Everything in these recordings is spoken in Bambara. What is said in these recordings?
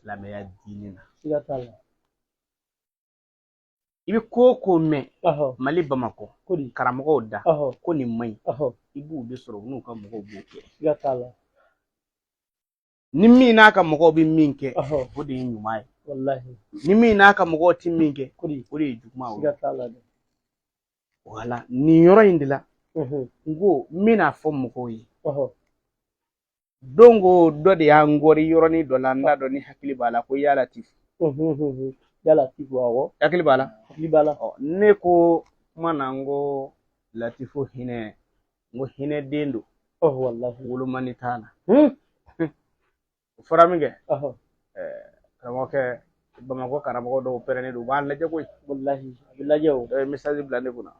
silamɛya diinɛ na. Siga t'a la. I bɛ ko o ko mɛn Mali Bamakɔ karamɔgɔw da ko nin man ɲi i b'u de sɔrɔ u n'u ka mɔgɔw b'o kɛ. Siga t'a la. Ni min n'a ka mɔgɔw bɛ min kɛ o de ye ɲuman ye. Wallahi. Ni min n'a ka mɔgɔw tɛ min kɛ o de ye juguman ye. Siga t'a la dɛ. Wala nin yɔrɔ in de la n ko n bɛna fɔ mɔgɔw ye. Don ko dɔ de y'an gɔri yɔrɔnin dɔ la n t'a dɔn ni hakili b'a la ko Ya Latifu. Ya Latifu awɔ. Hakili b'a la. Hakili b'a la. Ne ko kuma na n ko Latifu hinɛ n ko hinɛ den don. Wallahi. Wolomani t'a la. O fɔra min kɛ karamɔgɔkɛ Bamakɔ karamɔgɔ dɔw pɛrɛnnen don u b'an lajɛ koyi. Wallahi a bɛ lajɛ o. Dɔ ye message bila ne kunna.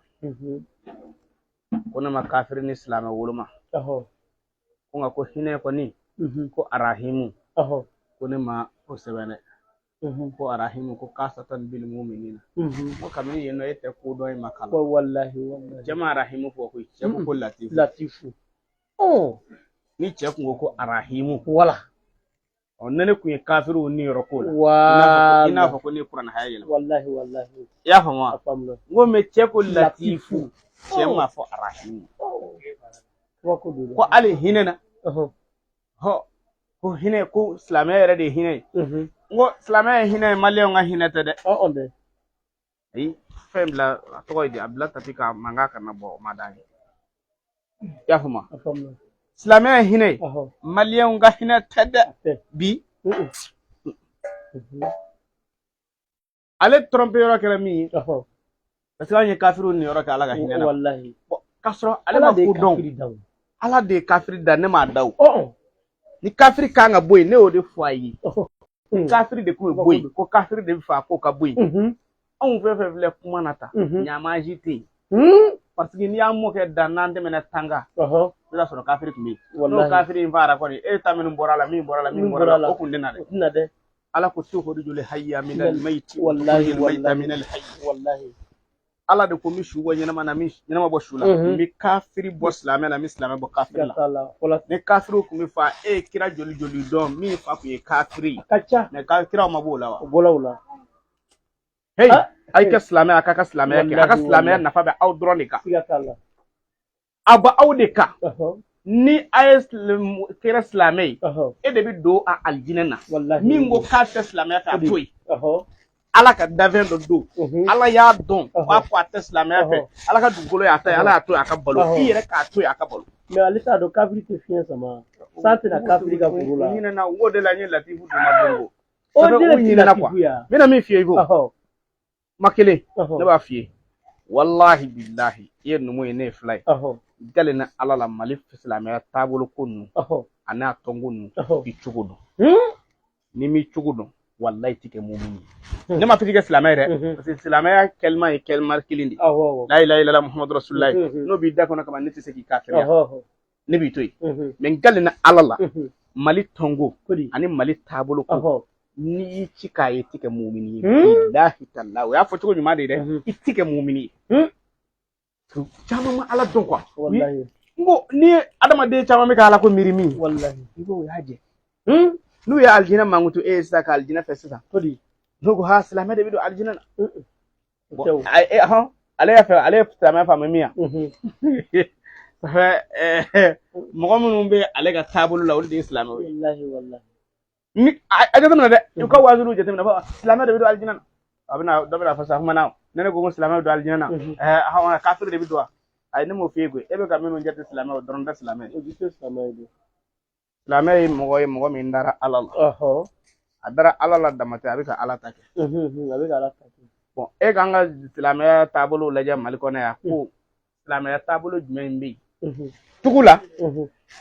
Ko ne ma kafiri ni silamɛ woloma. Ko nka ko hinɛ kɔni ko Arahimu. Ko ne ma o sɛbɛn dɛ. Ko Arahimu ko kasatan bil mu'minina. Ko kabini yen nɔ e tɛ ko dɔn in ma kalan. Wallahi wallahi. Cɛ ma Arahimu fɔ koyi cɛ ko Latifu. Latifu. Ni cɛ kun ko ko Arahimu. Wala. Ne ne kun ye kafiriw ni yɔrɔ ko la. I n'a fɔ ko ne kuranɛ haya yɛlɛma. Wallahi wallahi. I y'a faamu wa? N ko mais cɛ ko Latifu cɛ ma fɔ Arahimu. Ko hali hinɛ na ko hinɛ ko silamɛya yɛrɛ de ye hinɛ ye. N ko silamɛya ye hinɛ ye maliyɛnw ka hinɛ tɛ dɛ. Ayi fɛn bila a tɔgɔ ye di a bila tapi ka mankan kana bɔ o ma d'an ye. I y'a faamu wa? Silamɛya ye hinɛ ye maliyɛnw ka hinɛ tɛ dɛ bi. Ale trompe yɔrɔ kɛra min ye parce que an ye kafiriw ni yɔrɔ kɛ Ala ka hinɛ na. Wallahi. K'a sɔrɔ ale ma ko dɔn. Ala de ye kafiri da ne m'a da o. Ni kafiri kan ka bɔ yen ne y'o de fɔ a ye. Ni kafiri de kun bɛ bɔ yen ko kafiri de bɛ fɛ a ko ka bɔ yen. Anw fɛn fɛn filɛ kuma na tan ɲamaji tɛ yen. Parce que n'i y'a mɔkɛ dan n'an tɛmɛna tanga i b'a sɔrɔ kafiri tun bɛ yen. N'o kafiri in fara kɔni e ta minnu bɔra la min bɔra la o kun tɛ na dɛ. Ala ko tukhrijul hayya minal mayti wa tukhrijul mayta minal hayy. Wallahi. Ala de ko n bɛ su bɔ ɲɛnama na n bɛ ɲɛnama bɔ su la n bɛ kafiri bɔ silamɛ la n bɛ silamɛ bɔ kafiri la. Ni kafiriw kun bɛ fa e ye kira joli joli dɔn min fa kun ye kafiri ye mais kiraw ma b'o la wa. O bɔla o la. Hey a' kɛ silamɛ a k'a ka silamɛya kɛ a ka silamɛya nafa bɛ aw dɔrɔn de kan. A bɛ aw de kan. Ni a ye kɛra silamɛ ye e de bɛ don a alijinɛ na min ko k'a tɛ silamɛya k'a to yen. Ala ka dafɛn dɔ don Ala y'a dɔn b'a fɔ a tɛ silamɛya fɛ Ala ka dugukolo y'a ta ye Ala y'a to a ka balo i yɛrɛ k'a to a ka balo. Mais ale t'a dɔn kafiri tɛ fiɲɛ sama san tɛna kafiri ka foro la. Ɲinɛna o de la n ye Latifu dun ma don ko. O ɲinɛna quoi n bɛna min f'i ye i ko ma kelen ne b'a f'i ye walahi bilahi i ye numu ye ne ye fila ye dalen ni Ala la Mali silamɛya taabolo ko ninnu a n'a tɔnko ninnu i cogo dɔn ni m'i cogo dɔn wallahi ti kɛ mu'min ye. Ne ma fɔ k'i kɛ silamɛ yɛrɛ parce que silamɛya kɛlima ye kɛlima kelen de la ilaha illallah muhammadu rasulullah n'o b'i da kɔnɔ kama ne tɛ se k'i kafiriya ne b'i to yen mais n galen na Ala la Mali tɔnko ani Mali taabolo ko n'i y'i ci k'a ye i ti kɛ mu'min ye bilahi taala o y'a fɔ cogo ɲuman de ye dɛ i ti kɛ mu'min ye. Caman ma Ala dɔn quoi n ko ni ye adamaden caman bɛ ka Ala ko miiri min wallahi i ko o y'a jɛ. N'u ye alijinɛ mankutu e ye sisan ka alijinɛ fɛ sisan n'u ko ha silamɛ de bɛ don alijinɛ na ale y'a fɛ ale ye silamɛ faamu min yan mɔgɔ minnu bɛ ale ka taabolo la olu de ye silamɛw ye. Ni a jateminɛ dɛ u ka waaziliw jateminɛ fɔ silamɛ de bɛ don alijinɛ na a bɛna dɔ bɛna fɔ sa kuma na ne ko silamɛ bɛ don alijinɛ na kafiri de bɛ don wa ayi ne m'o f'i ye koyi e bɛ ka minnu jate silamɛ o dɔrɔn tɛ silamɛ ye. Silamɛ ye mɔgɔ ye mɔgɔ min dara Ala la a dara Ala la damatɛ a bɛ ka Ala ta kɛ. Bon e k'an ka silamɛya taabolo lajɛ Mali kɔnɔ yan ko silamɛya taabolo jumɛn bɛ yen tugu la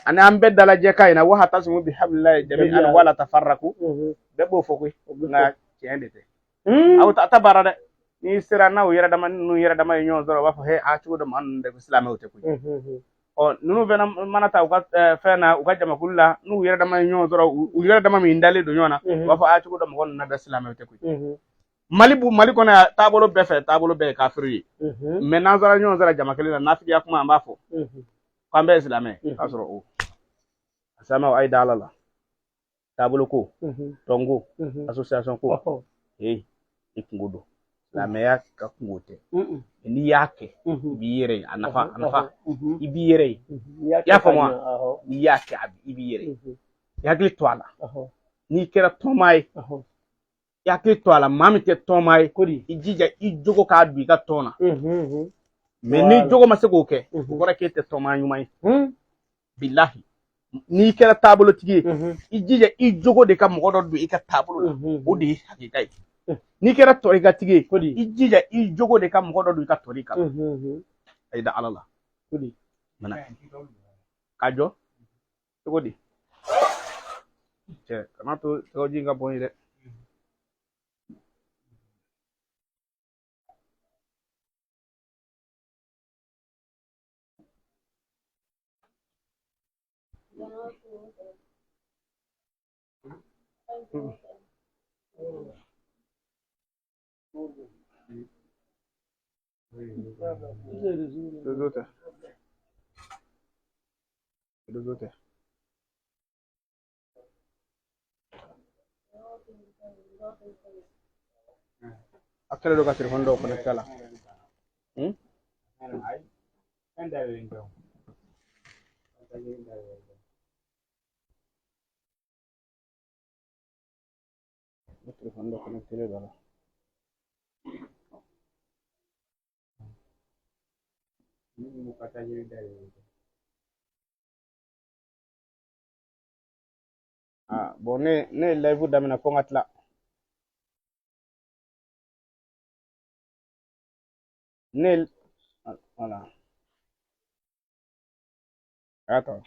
ani an bɛɛ dalajɛ ka in na wahatasimu bihablillahi jami'an wala tafarraqu bɛɛ b'o fɔ koyi nka tiɲɛ de tɛ aw ta baara dɛ n'i sera n'aw yɛrɛ dama n'u yɛrɛ dama ye ɲɔgɔn sɔrɔ u b'a fɔ he a cogo dɔ maa ninnu de ko silamɛw tɛ koyi. Ninnu fana mana ta u ka fɛn na u ka jamakulu la n'u yɛrɛ dama ye ɲɔgɔn sɔrɔ u yɛrɛ dama min dalen don ɲɔgɔn na u b'a fɔ a cogo dɔ mɔgɔ ninnu da silamɛw tɛ koyi. Mali kɔnɔ yan taabolo bɛɛ fɛ taabolo bɛɛ ye kafiri ye mais n'an sera ɲɔgɔn sera jama kelen na nafigiya kuma an b'a fɔ k'an bɛɛ ye silamɛ k'a sɔrɔ o silamɛw a ye da Ala la tabolo ko tongo association ko ikungo do silamɛya ka kungo tɛ n'i y'a kɛ i b'i yɛrɛ ye a nafa i b'i yɛrɛ ye i y'a faamu wa n'i y'a kɛ i b'i yɛrɛ ye i hakili to a la n'i kɛra tɔnma ye i hakili to a la maa min tɛ tɔnma ye i jija i jogo k'a don i ka tɔn na mais ni jogo ma se k'o kɛ o kɔrɔ k'e tɛ tɔnma ɲuman ye bilahi n'i kɛra taabolotigi ye i jija i jogo de ka mɔgɔ dɔ don i ka taabolo la o de ye hakika ye n'i kɛra tɔrigatigi ye i jija i jogo de ka mɔgɔ dɔ don i ka tɔrika la a yi da ala la ka jɔ cogo di cɛ kana to sɛgɛji ka bɔ ye dɛ Aquele lugar que ele conectar lá. O telefone conectado lá. Ah, bon, ne live damina fongatla. Ne, voilà. Attends.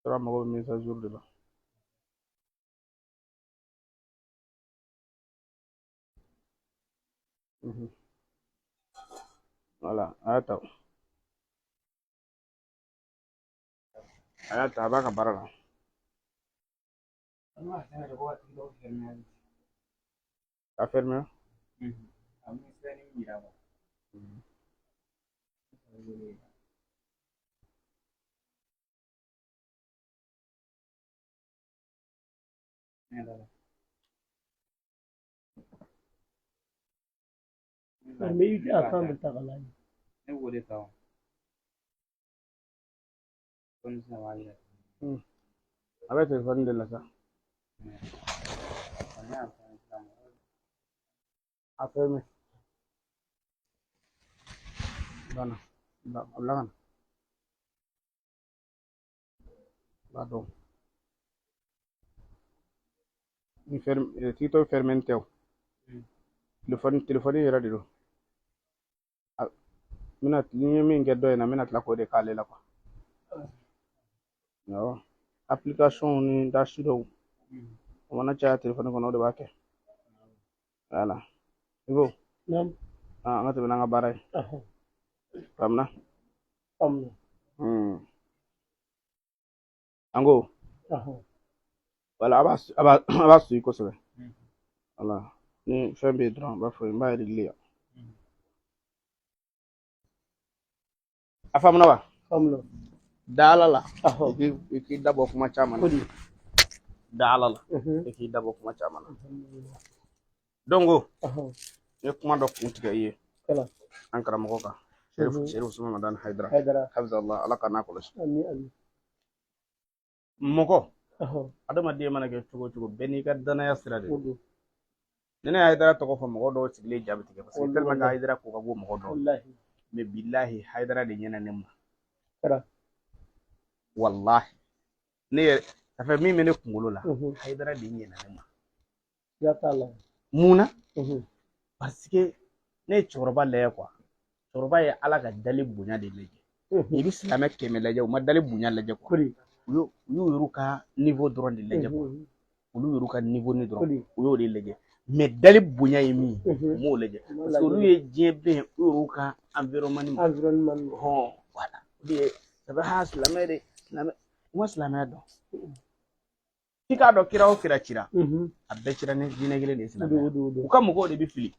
Sera mago mise à jour de là. Voilà, attends. Attends, abang kabar lah. Tá fermé? Mais il a quand ta galani. Ne wole taw. Kon sa wali. Avec téléphone de là ça. A fermé. Bana. Ulangan. Pardon. Ni ferme, tito fermenteo. Téléphone yɛrɛ de don. Mina ni min kɛ dɔ in na mina tila k'o de k'ale la quoi. Awɔ. Application ni dasi dɔw o mana caya téléphone kɔnɔ o de b'a kɛ. Voilà. Ivo. Naam. An ka tɛmɛ n'an ka baara ye. Faamuya? Faamuya. An ko. Voilà a b'a suivi kosɛbɛ. Voilà. Ni fɛn bɛ yen dɔrɔn n b'a fɔ n b'a réglé yan. A faamuna wa? Faamuya. Da ala la i k'i dabɔ kuma caman na. Da ala la i k'i dabɔ kuma caman na. Donc n ye kuma dɔ kun tigɛ i ye an karamɔgɔ kan Sherif Usman Madan Haidara hafizallah ala ka n'a kɔlɔsi. Mɔgɔ adamaden mana kɛ cogo o cogo bɛɛ n'i ka danaya sira de don. Ni ne Haidara tɔgɔ fɔ mɔgɔ dɔw sigilen jaabi tigɛ parce que tellement que Haidara ko ka go mɔgɔ dɔw mais billahi Haidara de ɲɛna ne ma. Wallahi ne yɛrɛ ça fait min bɛ ne kunkolo la Haidara de ɲɛna ne ma. Mun na parce que ne ye cɛkɔrɔba lajɛ quoi cɛkɔrɔba ye ala ka dali bonya de lajɛ i bɛ silamɛ 100 lajɛ u ma dali bonya lajɛ quoi u y'u ka niveau dɔrɔn de lajɛ quoi olu y'u ka niveau ni dɔrɔn u y'o de lajɛ mais dali bonya ye min u m'o lajɛ parce que olu ye diɲɛ bɛɛ u y'u ka environnement hɔn voilà o de ye ça fait ha silamɛ de silamɛ u ma silamɛya dɔn k'i k'a dɔn kira o kira cira a bɛɛ cira ni diinɛ kelen de ye silamɛya u ka mɔgɔw de bɛ fili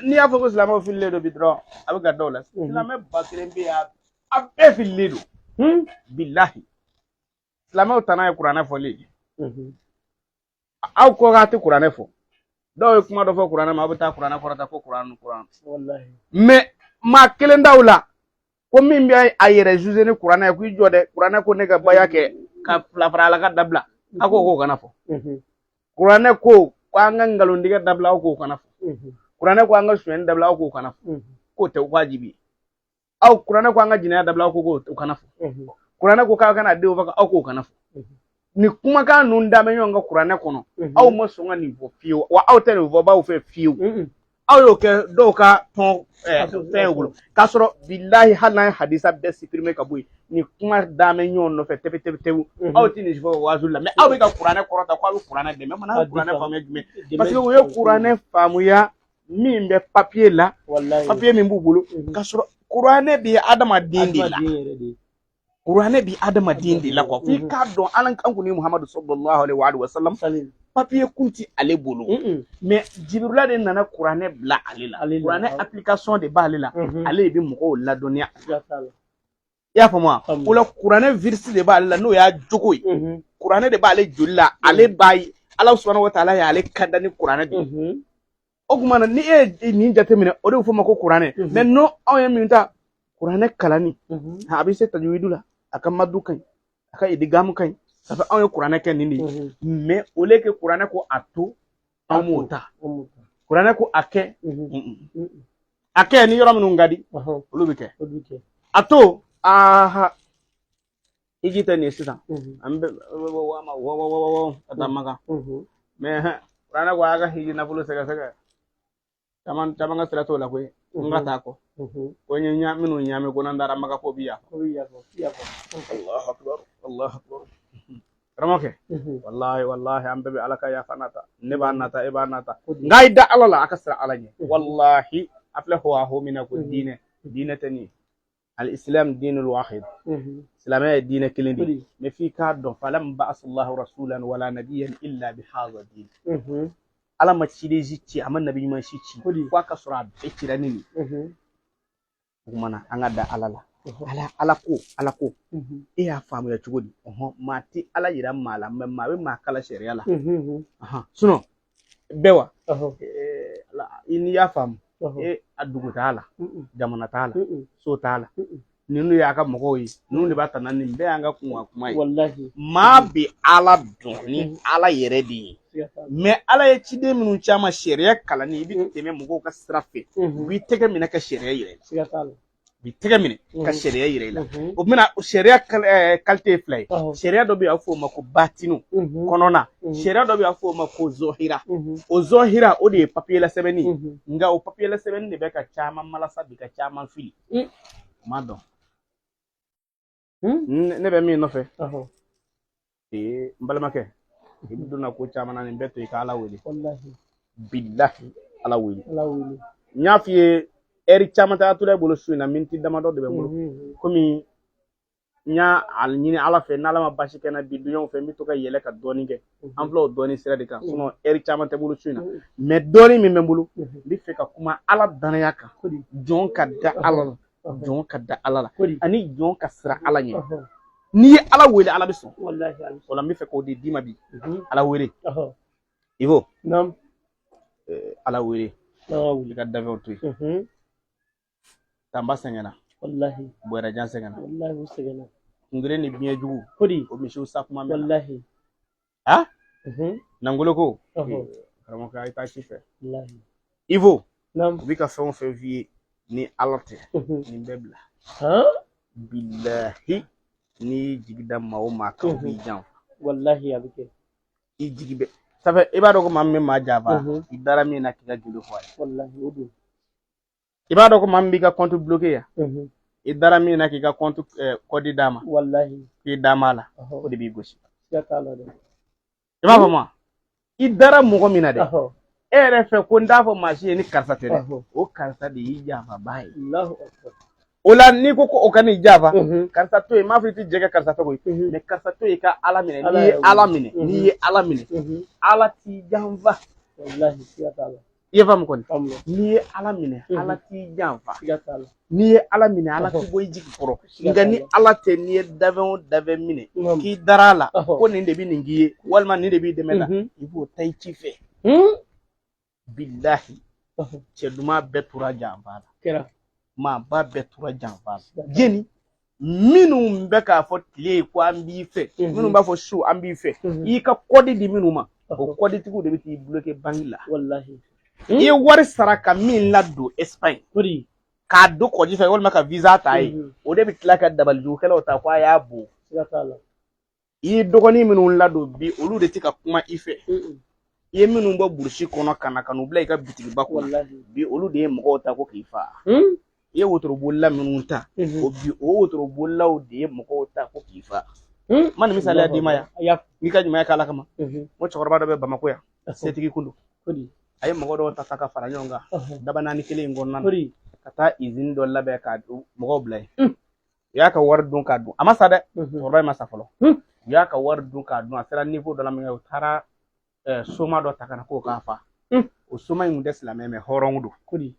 ni y'a fɔ ko silamɛw fililen don bi dɔrɔn a bɛ ka dɔw la silamɛ ba kelen bɛ yan a bɛɛ fililen don bilahi silamɛw tana ye kuranɛ fɔli ye aw ko k'a tɛ kuranɛ fɔ dɔw ye kuma dɔ fɔ kuranɛ ma aw bɛ taa kuranɛ kɔrɔta ko kuran mais maa kelen daw la ko min bɛ a yɛrɛ juger ni kuranɛ ye k'i jɔ dɛ kuranɛ ko ne ka baya kɛ ka fila fara ala ka dabila a ko k'o kana fɔ kuranɛ ko an ka nkalontigɛ dabila aw k'o kana fɔ kuranɛ ko an ka suɲɛni dabila aw k'o kana fɔ k'o tɛ wajibi aw kuranɛ ko an ka jinɛya dabila aw k'o kana fɔ kuranɛ ko k'aw kana denw faga aw k'o kana fɔ ni kumakan ninnu daminɛ ɲɔgɔn ka kuranɛ kɔnɔ aw ma sɔn ka nin fɔ fiyewu wa aw tɛ nin fɔ baw fɛ fiyewu aw y'o kɛ dɔw ka tɔn fɛn bolo k'a sɔrɔ bilahi hali n'an ye hadisa bɛɛ supprimer ka bɔ yen ni kuma daminɛ ɲɔgɔn nɔfɛ tɛpɛtɛpɛtɛwu aw tɛ nin fɔ waazu la mais aw bɛ ka kuranɛ kɔrɔta k'aw bɛ kuranɛ dɛmɛ mana aw kuranɛ faamuya jumɛn parce que o ye kuranɛ faamuya min bɛ papier la papier min b'u bolo k'a sɔrɔ kuranɛ bɛ adamaden de la kuranɛ bɛ adamaden de la quoi f'i k'a dɔn an kun ni Muhamadu sallallahu alaihi wa sallam papier kun ti ale bolo mais Jibrila de nana kuranɛ bila ale la kuranɛ application de b'ale la ale de bɛ mɔgɔw ladɔnniya i y'a faamu o la kuranɛ virus de b'ale la n'o y'a jogo ye kuranɛ de b'ale joli la ale b'a ye Ala subhanahu wa ta'ala y'ale kanda ni kuranɛ de o kuma na ni e nin jateminɛ o de bɛ fɔ ma ko kuranɛ mais non anw ye min ta kuranɛ kalani a bɛ se tajwidu la a ka madu ka ɲi a ka idigamu ka ɲi ça fait anw ye kuranɛ kɛ nin de ye mais au lieu que kuranɛ ko a to anw m'o ta kuranɛ ko a kɛ a kɛ ni yɔrɔ minnu ka di olu bɛ kɛ a to i ji tɛ nin ye sisan an bɛ ka taa Maka mais kuranɛ ko a ka hiji nafolo sɛgɛsɛgɛ caman ka sira t'o la koyi n ka taa kɔ ko n ye minnu ɲaami ko n'an taara Maka ko bi yafa Allahu akbar Allahu akbar karamɔgɔkɛ wallahi an bɛɛ bɛ Ala ka yafa nata ne b'a nata e b'a nata nka i da Ala la a ka sira Ala ɲɛ wallahi a filɛ fɔ a homina ko diinɛ tɛ nin ye al-islam dinul wahid silamɛya ye diinɛ kelen de ye mais f'i k'a dɔn falam ba'asallahu rasulan wala nabiyyan illa bi hadha din Ala ma ciden si ci a ma nabi ɲuman si ci fo a ka sɔrɔ a bɛɛ cira ni nin o kumana an ka da Ala la ala ko e y'a faamuya cogo di maa ti Ala yira maa la mais maa bɛ maa kala sariya la sinon bɛɛ wa i n'i y'a faamu a dugu t'a la jamana t'a la so t'a la ninnu y'a ka mɔgɔw ye ninnu de b'a ta na nin bɛɛ y'an ka kuma ye maa bɛ Ala dɔn ni Ala yɛrɛ de ye mais Ala ye ciden minnu caman sariya kalanni i bɛ tɛmɛ mɔgɔw ka sira fɛ u b'i tɛgɛ minɛ ka sariya yira i la bi tɛgɛ minɛ ka sariya yira i la o bɛna sariya qualité fila ye sariya dɔ bɛ yen a bɛ fɔ o ma ko batinu kɔnɔna sariya dɔ bɛ yen a bɛ fɔ o ma ko zɔhira o zɔhira o de ye papier la sɛbɛnni nka o papier la sɛbɛnni de bɛ ka caman malasa bi ka caman fili o ma dɔn ne bɛ min nɔfɛ n balimakɛ i bɛ donna ko caman na nin bɛɛ to i ka Ala wele bilahi Ala wele n y'a f'i ye heure caman t'a to e bolo su in na miniti damadɔ de bɛ n bolo komi n y'a ɲini Ala fɛ n'Ala ma basi kɛ n na bi duɲɔgɔn fɛ n bɛ to ka yɛlɛ ka dɔɔni kɛ an filɛ o dɔɔni sira de kan sinon heure caman tɛ bolo su in na mais dɔɔni min bɛ n bolo n bɛ fɛ ka kuma Ala danaya kan jɔn ka da Ala la jɔn ka da Ala la ani jɔn ka sira Ala ɲɛ n'i ye Ala wele Ala bɛ sɔn o la n bɛ fɛ k'o de d'i ma bi Ala wele Ivo Ala wele i ka dafɛw to yen Tamba sɛgɛnna Bɔrɛjan sɛgɛnna Kungere ni biɲɛ jugu o misiw sa kuma mɛn Nangolo ko karamɔgɔ a ye taa ci fɛ Ivo u bɛ ka fɛn o fɛn f'i ye ni Ala tɛ nin bɛɛ bila bilahi n'i jigi da maa o maa kan b'i janfa wallahi a bɛ kɛ i jigi bɛ sabu i b'a dɔn ko maa min bɛ maa janfa i dara min na k'i ka joli fɔ a ye wallahi o don i b'a dɔn ko maa min b'i ka compte bloqué yan i dara min na k'i ka compte kɔdi d'a ma wallahi k'i da m'a la o de b'i gosi siga t'a la dɛ i b'a fɔ ma i dara mɔgɔ min na dɛ e yɛrɛ fɛ ko n t'a fɔ maa si ye ni karisa tɛ dɛ o karisa de y'i janfaba ye o la n'i ko o ka n'i janfa karisa to yen n m'a fɔ i tɛ jɛgɛ karisa tɔgɔ ye mais karisa to yen i ka Ala minɛ n'i ye Ala minɛ Ala t'i janfa wallahi siga t'a la Iya fam kon. Ni ala mine ala ti janfa. Ni ala mine ala ti boy jigi koro. Nga ni ala te ni dave mine. Ki darala ko ni de bi ningi walma ni de bi demela. Ibo tay ci fe. Billahi. Ceduma betura janfa. Kera. Ma ba betura janfa. Jeni minu mbeka fo tile ko ambi fe. Minu ba fo show ambi fe. I ka kodi di minu ma. O kodi tiku de bi bloquer bangila. Wallahi. I wari saraka min la do Espagne ka do ko ji fe wol maka visa tay o de bi tlaka dabal ju kala ta kwa ya bo I dogoni minun la do bi olu de tika kuma ife I minun bo burshi kono kana kanu bla ka bitigi bako bi olu de mo ta ko kifa I wotro bolla minun ta o bi o wotro bolla o de mo ko ta ko kifa man misala di maya ni ka jima kala kama mo chokorba do be bamako ya setigi kundu ay mogo do tataka fara nyonga daba nani kele ngonna kata izin do labe ka du mogo blay ya ka war dun ka du amasa de torba masa folo ya ka war dun ka du asira niveau do la menga tara soma do takana ko ka fa o soma ngi desla meme horongu kudi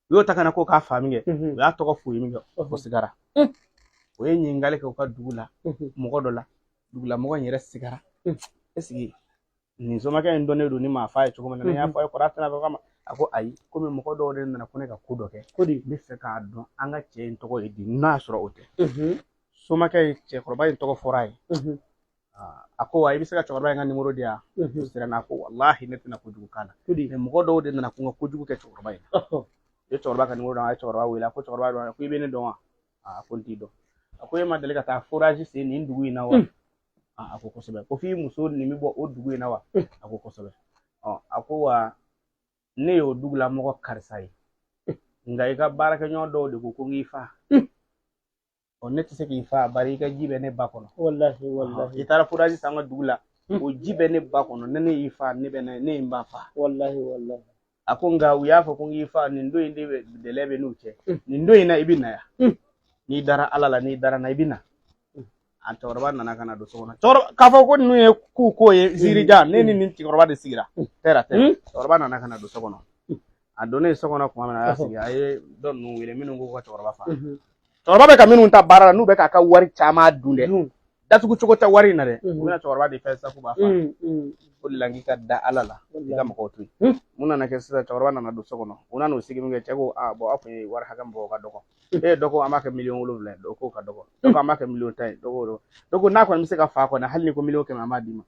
yo takana ko ka fa minge ya to ko fu minge o sigara o yenyi ngale ko ka dugula mogo do la dugula mogo nyere sigara esigi ni soma ka ndone do ni ma fa e chukuma na ya fa ko ratana ko kama ako ayi ko me mo ko do de na ko ne ka kudo ke kodi bi se ka do anga che to ko edi na soro ote soma ka che ko ba to ko forai ako ayi bi se ka chokora nga numero dia sira na ko wallahi net na kujugu kana me mo ko do de na ko kujugu ke chokora ba ye chokora ka numero da chokora wila ko chokora do ko ibene do ko ntido ako e ma dele ka ta forage se ni ndugu ina wa ako kosobe ko fi muso ni mi bo odugu ina wa ako kosobe ako wa ne yo dugla mo ko karsai ngai ka baraka nyodo de ko ngi fa on net se ki fa bari ka jibe ne bakono wallahi itara furaji sanga dugla o jibe ne bakono ne ifa ne be ne mba fa wallahi ako nga uya fa ko ngi fa ni ndo inde de lebe nuche ni ndo ina ibina ya ni dara alala ni dara na ibina antorba nana kana do sona tor kafa ko nu e ku ko e zirija ne ni torba de sigira tera torba nana kana do sokono adone sokono ko mana asiga ay don nu wele minu ko torba fa torba be ka minu ta barara nu be ka wari chama dunde datu ku choko ta wari na de muna torba de fesa ku ba fa ullangi ka da alala diga mako tu muna na kesa torba nana do sokono una no sigi minge chego bo afu war hagam bo ka doko doko amaka million wolule doko ka doko amaka million tay doko na ko mi se ka fa ko na halni ko million ke ma dima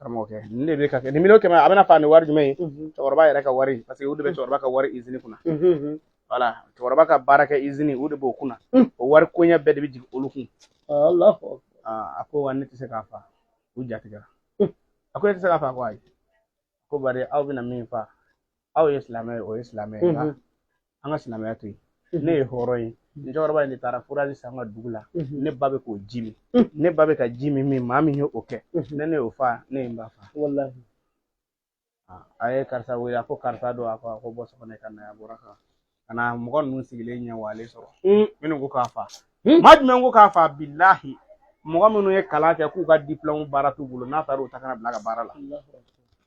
kamo ke ne be ka ni million ke ma abana fa ni war jume torba ya ka wari parce que ude be torba ka wari izini kuna wala torba ka baraka izini ude bo kuna o war ko nya bedde bi jig olukun Allah ako wanne ti se ka fa ujati gara ako ti se ka fa ko ay ko bare aw bina min fa aw islamay o islamay anga sinamaya to ne horoi njorba ni tara furaji sanga dugula ne babe ko jimi ne babe ka jimi mi mami yo oke ne ofa ne mba fa wallahi ay karsa wira ko karsa do ako boso ko ne kana ya boraka ana mo gon nun sigile nya wale soro minu ko ka fa majme ngo ka fa billahi mo ga minu e kala ke ku ga diplôme baratu bulo na taro takana blaga barala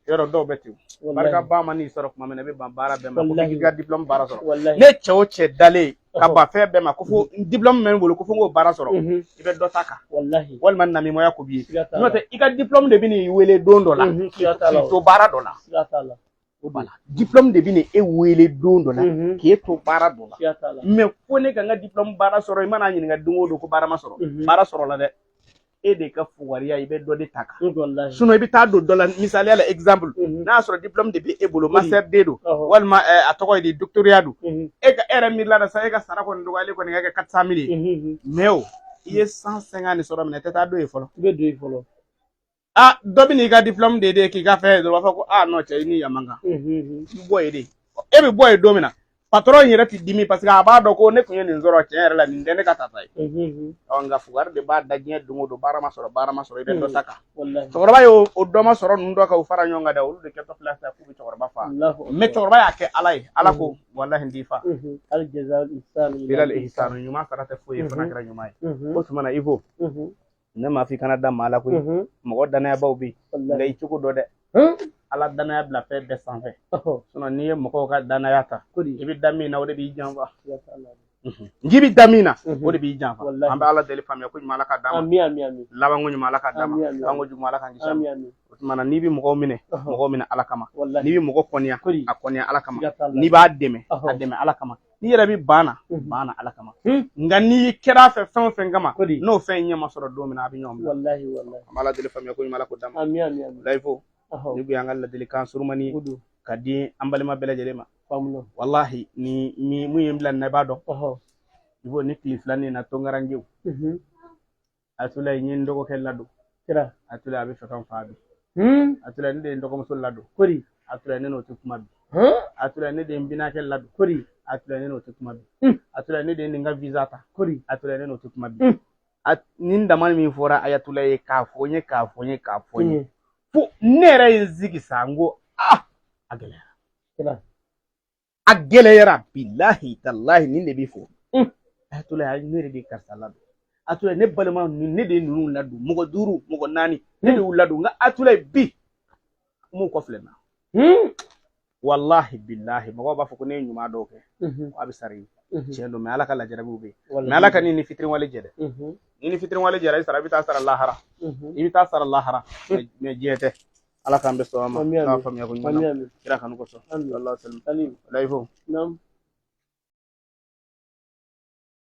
yoro do beti barka ba mani soro kuma mena be bara be ma ko ga diplôme bara soro ne chewo che dale ka ba fe be ma ko fo diplôme men bolo ko fo ngo bara soro ibe do taka wallahi wal man na mi moya ko bi no te iga diplôme de bini wele dondo la to bara dola wala diplôme de bini e wele dondo la ki to bara dola me ko ne ga diplôme bara soro mana nyi nga dungo do ko bara ma soro bara soro la de e de ka fuwariya ibe do de taka suno ibe ta do dola misali ala example na soro diplôme de be e bolo master de do walma atoko de doctorat do e ka era mi la sa e ka sara ko ndo wale ko ne ga 400 000 meo iye 150 soro mena tata do e folo do bi ni ga diplôme de ki ga fe do fa ko no che ni yamanga boy de e be boy do mina patron yere ti dimi parce que aba do ko ne kunye ni nzoro che era la ni ndene ka tatai nga fugar de ba dagné dungo do bara masoro ibe do taka chorba yo o do masoro ndo ka ufara nyonga da ulu de keto place ku bi chorba fa me chorba ya ke ala ko wallahi ndifa al jazaa ihsan bilal ihsan nyuma sarata fu e fana kra nyuma ko sumana ivo ne ma fi Canada mala ko mo godana ya bawbi ngai chuko do de ala danaya bila fɛn bɛɛ sanfɛ n'i ye mɔgɔw ka danaya ta i bɛ da min na o de b'i janfa n'i bɛ da min na o de b'i janfa an bɛ ala deli faamuya ko ɲuman ala ka d'a ma labanko ɲuman ala ka d'a ma labanko juguman ala ka kisi a ma o tuma n'i bɛ mɔgɔw minɛ ala kama n'i bɛ mɔgɔ kɔniya a kɔniya ala kama n'i b'a dɛmɛ a dɛmɛ ala kama n'i yɛrɛ bɛ banna ala kama nka n'i kɛra fɛ fɛn o fɛn kama n'o fɛn ɲɛ ma sɔrɔ don min a bɛ ɲɔgɔn bila an bɛ ala deli faamuya ko ɲuman ala ko d'a ma layifo ni bɛ an ka ladilikan surumani ka di an balima bɛɛ lajɛlen ma wallahi ni mun ye n bila nin na i b'a dɔn i b'o ni tile filanin na tongarangew atula ye n dɔgɔkɛ ladon atula a bɛ fɛ ka n fa bi atula ne de ye n dɔgɔmuso ladon atula ne n'o tɛ kuma bi atula ne de ye n binakɛ ladon atula ne n'o tɛ kuma bi atula ne de ye nin ka visa ta atula ne n'o tɛ kuma bi nin dama min fɔra ayatula ye k'a fɔ n ye fo ne yɛrɛ ye n sigi sa n ko a gɛlɛyara bilahi talahi nin de b'i fɔ ayatula ne de ye karisa ladon atula ne balima ne de ye ninnu ladon mɔgɔ 5 mɔgɔ 4 ne de y'u ladon nka atula bi mun kɔfilɛ na wallahi billahi mɔgɔw b'a fɔ ko ne ye ɲuman dɔw kɛ a bɛ sara i tiɲɛ don mais ala ka lajarabiw bɛ yen mais ala ka ni fitiriwale jɛ dɛ ni fitiriwale jɛra i sara i bɛ taa sara lahara i bɛ taa sara lahara mais diɲɛ tɛ ala k'an bɛ sɔn ma k'a faamuya ko ɲuman kira kanu kosɔn sallallahu alaihi wa sallam layifo